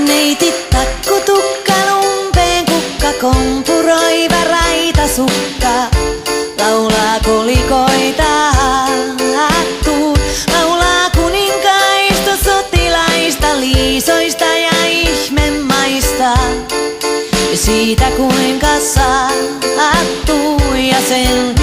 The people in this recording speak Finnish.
Neiti takkutukka lumpeen kukka, kompuroi väräitä sukka. Laulaa kolikoita hattuun, laulaa kuninkaista, sotilaista, liisoista ja ihmemaista. Ja siitä kuinka sattuu ja sen